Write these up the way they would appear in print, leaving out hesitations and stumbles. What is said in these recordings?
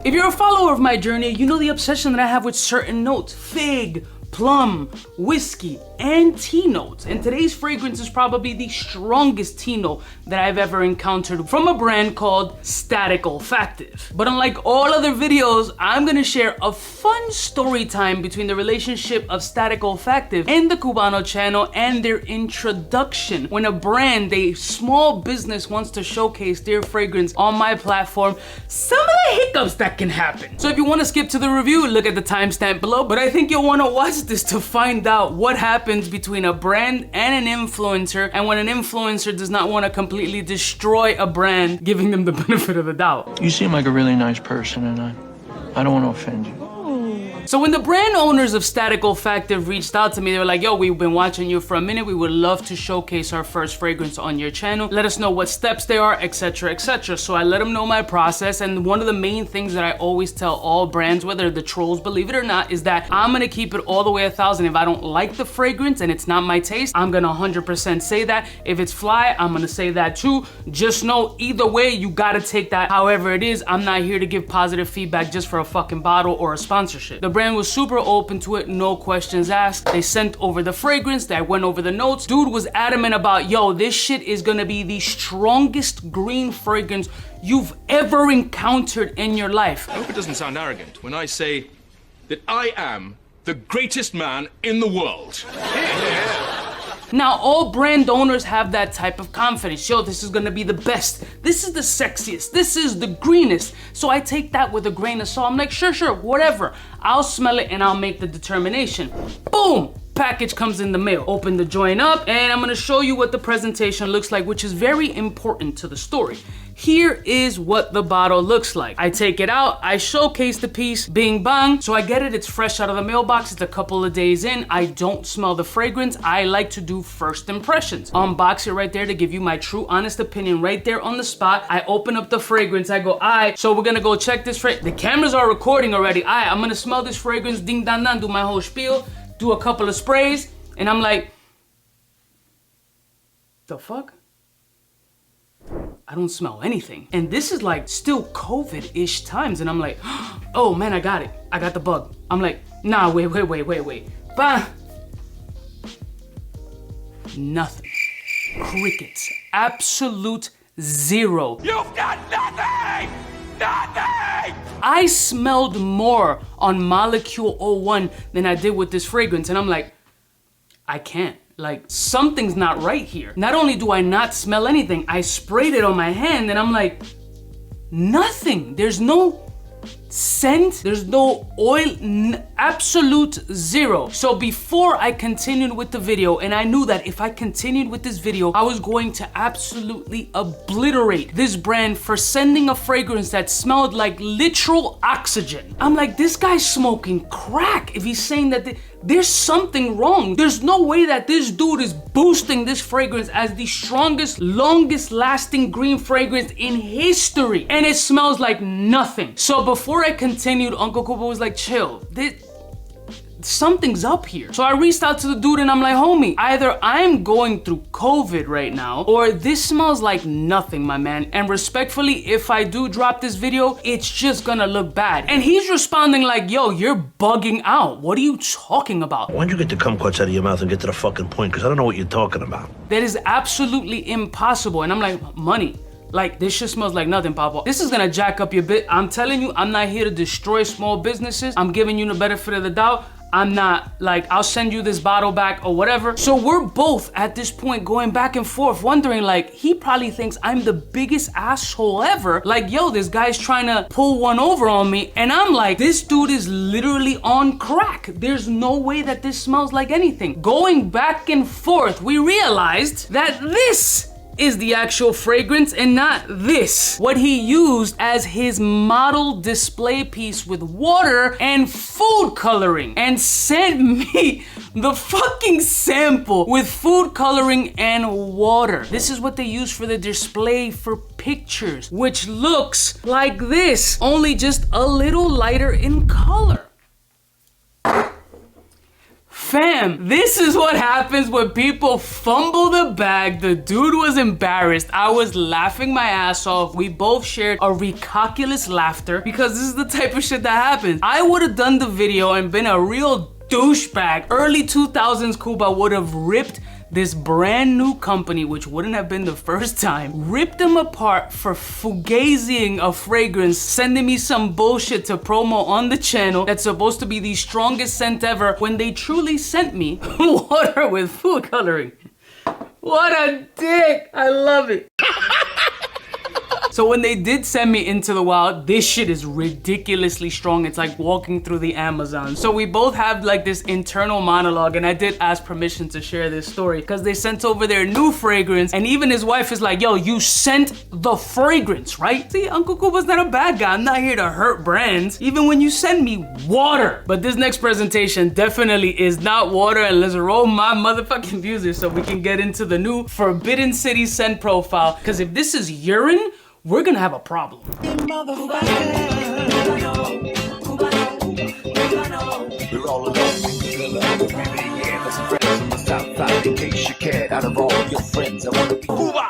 If you're a follower of my journey, you know the obsession that I have with certain notes. Fig, plum, whiskey, and tea notes. And today's fragrance is probably the strongest tea note that I've ever encountered from a brand called Static Olfactive. But unlike all other videos, I'm gonna share a fun story time between the relationship of Static Olfactive and the Cubano channel and their introduction. When a brand, a small business, wants to showcase their fragrance on my platform, some of the hiccups that can happen. So if you wanna skip to the review, look at the timestamp below, but I think you'll wanna watch this to find out what happens between a brand and an influencer, and when an influencer does not want to completely destroy a brand, giving them the benefit of the doubt. You seem like a really nice person, and I don't want to offend you. So when the brand owners of Static Olfactive reached out to me, they were like, yo, we've been watching you for a minute. We would love to showcase our first fragrance on your channel. Let us know what steps they are, etc., etc. So I let them know my process. And one of the main things that I always tell all brands, whether the trolls believe it or not, is that I'm gonna keep it all the way 1,000. If I don't like the fragrance and it's not my taste, I'm gonna 100% say that. If it's fly, I'm gonna say that too. Just know either way, you gotta take that however it is. I'm not here to give positive feedback just for a fucking bottle or a sponsorship. The brand was super open to it, no questions asked. They sent over the fragrance, I went over the notes. Dude was adamant about, yo, this shit is gonna be the strongest green fragrance you've ever encountered in your life. I hope it doesn't sound arrogant when I say that I am the greatest man in the world. Now, all brand owners have that type of confidence. Yo, this is gonna be the best. This is the sexiest. This is the greenest. So I take that with a grain of salt. I'm like, sure, whatever. I'll smell it and I'll make the determination. Boom! Package comes in the mail. Open the joint up and I'm gonna show you what the presentation looks like, which is very important to the story. Here is what the bottle looks like. I take it out, I showcase the piece, bing bang. So I get it, it's fresh out of the mailbox, it's a couple of days in. I don't smell the fragrance. I like to do first impressions. Unbox it right there to give you my true honest opinion right there on the spot. I open up the fragrance, I go, alright, so we're gonna go check this fragrance. The cameras are recording already. Alright, I'm gonna smell this fragrance, ding dang dang, do my whole spiel, do a couple of sprays, and I'm like, the fuck? I don't smell anything. And this is like still COVID-ish times. And I'm like, oh man, I got it. I got the bug. I'm like, nah, wait. Bah. Nothing. Crickets. Absolute zero. You've got nothing! Nothing! I smelled more on Molecule 01 than I did with this fragrance. And I'm like, I can't. Like, something's not right here. Not only do I not smell anything, I sprayed it on my hand and I'm like, nothing. There's no scent, there's no oil, absolute zero. So before I continued with the video, and I knew that if I continued with this video, I was going to absolutely obliterate this brand for sending a fragrance that smelled like literal oxygen. I'm like, this guy's smoking crack if he's saying that there's something wrong. There's no way that this dude is boosting this fragrance as the strongest, longest lasting green fragrance in history. And it smells like nothing. So before I continued, Uncle Kuba was like, chill. Something's up here. So I reached out to the dude and I'm like, homie, either I'm going through COVID right now or this smells like nothing, my man. And respectfully, if I do drop this video, it's just gonna look bad. And he's responding like, yo, you're bugging out. What are you talking about? Why don't you get the kumquats out of your mouth and get to the fucking point? Because I don't know what you're talking about. That is absolutely impossible. And I'm like, money. Like, this shit smells like nothing, Papa. This is gonna jack up your bit. I'm telling you, I'm not here to destroy small businesses. I'm giving you the benefit of the doubt. I'm not like, I'll send you this bottle back or whatever. So we're both at this point going back and forth wondering, like, he probably thinks I'm the biggest asshole ever. Like, yo, this guy's trying to pull one over on me. And I'm like, this dude is literally on crack. There's no way that this smells like anything. Going back and forth, we realized that this is the actual fragrance and not this. What he used as his model display piece with water and food coloring and sent me the fucking sample with food coloring and water. This is what they use for the display for pictures, which looks like this, only just a little lighter in color. Fam, this is what happens when people fumble the bag. The dude was embarrassed. I was laughing my ass off. We both shared a ridiculous laughter because this is the type of shit that happens. I would have done the video and been a real douchebag. Early 2000s Cuba would have ripped this brand new company, which wouldn't have been the first time, ripped them apart for fugazing a fragrance, sending me some bullshit to promo on the channel that's supposed to be the strongest scent ever, when they truly sent me water with food coloring. What a dick! I love it. So when they did send me Into the Wild, this shit is ridiculously strong. It's like walking through the Amazon. So we both have like this internal monologue, and I did ask permission to share this story because they sent over their new fragrance, and even his wife is like, yo, you sent the fragrance, right? See, Uncle Cuba's not a bad guy. I'm not here to hurt brands, even when you send me water. But this next presentation definitely is not water, and let's roll my motherfucking music so we can get into the new Forbidden City scent profile. Because if this is urine, we're gonna have a problem. We're all alone in the villa. We're breathing the air for some friends from the south side. In case you cared, out of all your friends, I wanna be Cuba.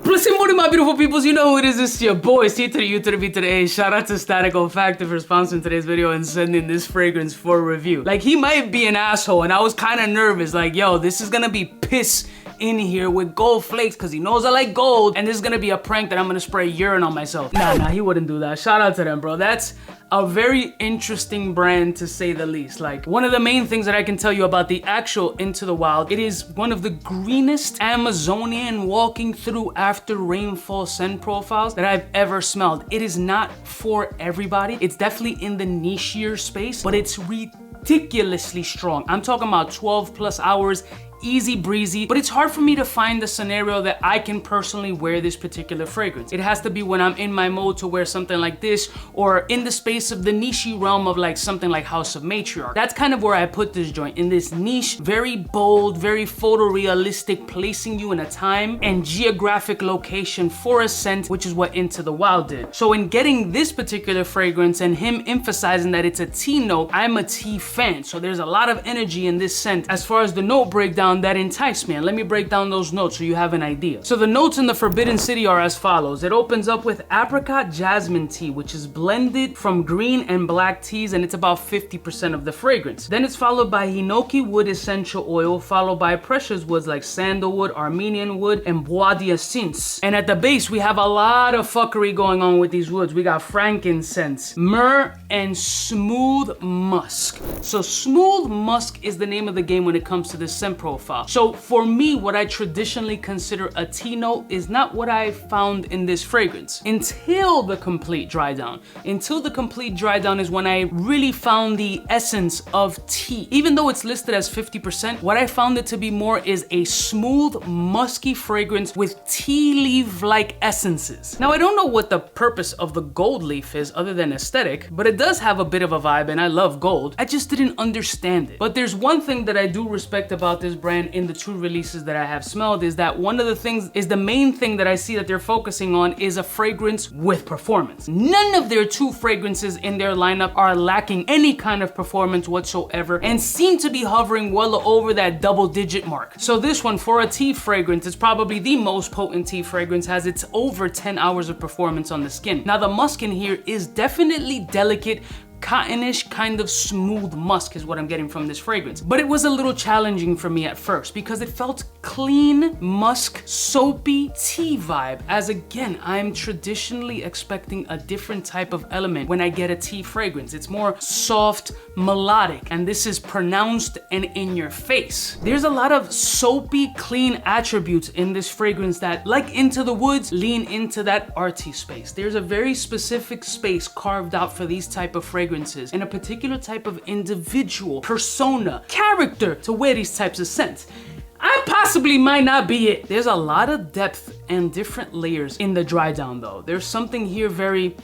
Blessing morning, my beautiful peoples. You know who it is. It's your boy, C to the U to the V to the A. Shout out to Static Olfactive for sponsoring today's video and sending this fragrance for review. Like, he might be an asshole, and I was kind of nervous. Like, yo, this is gonna be piss in here with gold flakes because he knows I like gold, and this is gonna be a prank that I'm gonna spray urine on myself. Nah, he wouldn't do that. Shout out to them, bro. That's a very interesting brand, to say the least. Like, one of the main things that I can tell you about the actual Into the Wild, it is one of the greenest Amazonian walking through after rainfall scent profiles that I've ever smelled. It is not for everybody. It's definitely in the nichier space, but it's ridiculously strong. I'm talking about 12 plus hours, easy breezy, but it's hard for me to find the scenario that I can personally wear this particular fragrance. It has to be when I'm in my mode to wear something like this, or in the space of the niche realm of like something like House of Matriarch. That's kind of where I put this joint, in this niche, very bold, very photorealistic, placing you in a time and geographic location for a scent, which is what Into the Wild did. So in getting this particular fragrance and him emphasizing that it's a tea note, I'm a tea fan. So there's a lot of energy in this scent. As far as the note breakdown, that enticed me, and let me break down those notes so you have an idea. So the notes in the Forbidden City are as follows. It opens up with apricot jasmine tea, which is blended from green and black teas, and it's about 50% of the fragrance. Then it's followed by hinoki wood essential oil, followed by precious woods like sandalwood, Armenian wood, and bois d'essence. And at the base, we have a lot of fuckery going on with these woods. We got frankincense, myrrh, and smooth musk. So smooth musk is the name of the game when it comes to this scent profile. So for me, what I traditionally consider a tea note is not what I found in this fragrance until the complete dry down. Until the complete dry down is when I really found the essence of tea. Even though it's listed as 50%, what I found it to be more is a smooth, musky fragrance with tea leaf-like essences. Now, I don't know what the purpose of the gold leaf is other than aesthetic, but it does have a bit of a vibe, and I love gold. I just didn't understand it. But there's one thing that I do respect about this brand in the two releases that I have smelled, is that one of the things is the main thing that I see that they're focusing on is a fragrance with performance. None of their two fragrances in their lineup are lacking any kind of performance whatsoever and seem to be hovering well over that double-digit mark. So this one, for a tea fragrance, is probably the most potent tea fragrance, has its over 10 hours of performance on the skin. Now the musk in here is definitely delicate, cottonish, kind of smooth musk is what I'm getting from this fragrance. But it was a little challenging for me at first because it felt clean, musk, soapy tea vibe, as again, I'm traditionally expecting a different type of element when I get a tea fragrance. It's more soft, melodic, and this is pronounced and in your face. There's a lot of soapy, clean attributes in this fragrance that, like Into the Woods, lean into that arty space. There's a very specific space carved out for these type of fragrances and a particular type of individual, persona, character to wear these types of scents. I possibly might not be it. There's a lot of depth and different layers in the dry down though. There's something here very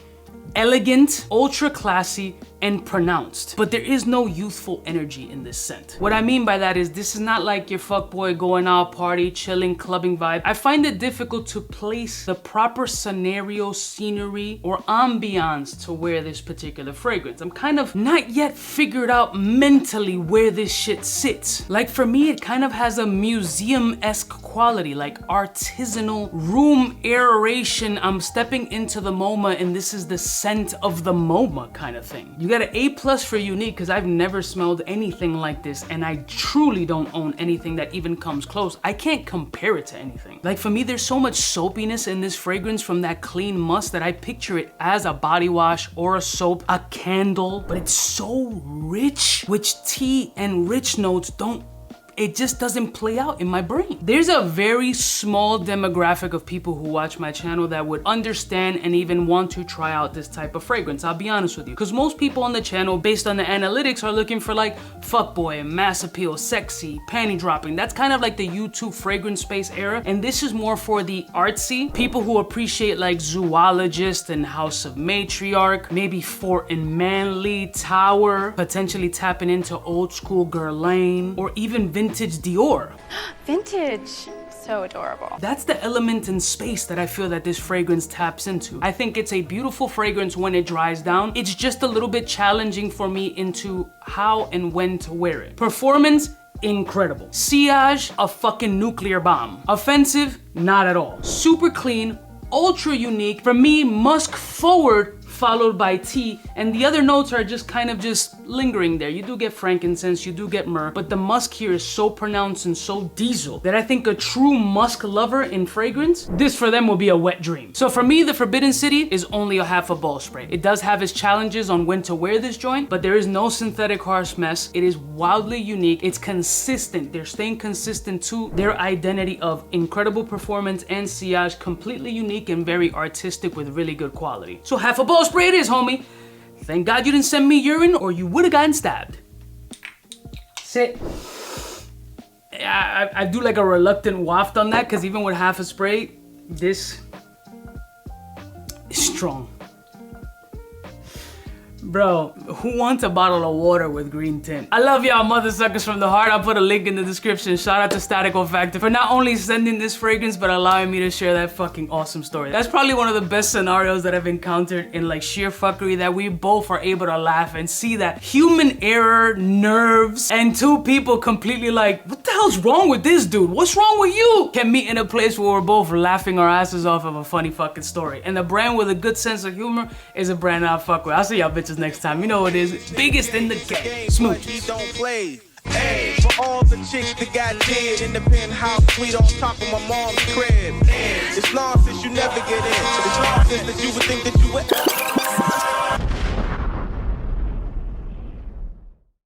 elegant, ultra classy, and pronounced, but there is no youthful energy in this scent. What I mean by that is this is not like your fuckboy going out party, chilling, clubbing vibe. I find it difficult to place the proper scenario, scenery, or ambiance to wear this particular fragrance. I'm kind of not yet figured out mentally where this shit sits. Like for me, it kind of has a museum-esque quality, like artisanal room aeration. I'm stepping into the MoMA and this is the scent of the MoMA kind of thing. You got an A+ for unique because I've never smelled anything like this and I truly don't own anything that even comes close. I can't compare it to anything. Like for me, there's so much soapiness in this fragrance from that clean musk that I picture it as a body wash or a soap, a candle, but it's so rich, which tea and rich notes it just doesn't play out in my brain. There's a very small demographic of people who watch my channel that would understand and even want to try out this type of fragrance. I'll be honest with you. Because most people on the channel, based on the analytics, are looking for like fuckboy, mass appeal, sexy, panty dropping. That's kind of like the YouTube fragrance space era. And this is more for the artsy, people who appreciate like Zoologist and House of Matriarch, maybe Fort and Manly, Tower, potentially tapping into old school Guerlain, or even vintage Dior. Vintage. So adorable. That's the element in space that I feel that this fragrance taps into. I think it's a beautiful fragrance when it dries down. It's just a little bit challenging for me into how and when to wear it. Performance, incredible. Sillage, a fucking nuclear bomb. Offensive, not at all. Super clean, ultra unique. For me, musk forward, followed by tea, and the other notes are just kind of just lingering there. You do get frankincense, you do get myrrh, but the musk here is so pronounced and so diesel that I think a true musk lover in fragrance, this for them will be a wet dream. So for me, the Forbidden City is only a half a ball spray. It does have its challenges on when to wear this joint, but there is no synthetic harsh mess. It is wildly unique. It's consistent. They're staying consistent to their identity of incredible performance and sillage, completely unique and very artistic with really good quality. So half a ball spray it is, homie. Thank God you didn't send me urine or you would have gotten stabbed. Sit. I do like a reluctant waft on that because even with half a spray, this is strong. Bro, who wants a bottle of water with green tint? I love y'all mother suckers from the heart. I'll put a link in the description. Shout out to Static Olfactive for not only sending this fragrance, but allowing me to share that fucking awesome story. That's probably one of the best scenarios that I've encountered in like sheer fuckery, that we both are able to laugh and see that human error, nerves, and two people completely like, what the hell's wrong with this dude? What's wrong with you? Can meet in a place where we're both laughing our asses off of a funny fucking story. And a brand with a good sense of humor is a brand I fuck with. I'll see y'all bitches next time. You know what it is. Biggest in the game. Smooches. Don't play. Hey, for all the chicks that got dead in the penthouse suite on top of my mom's crib. It's nonsense, you never get in. It's nonsense that you would think that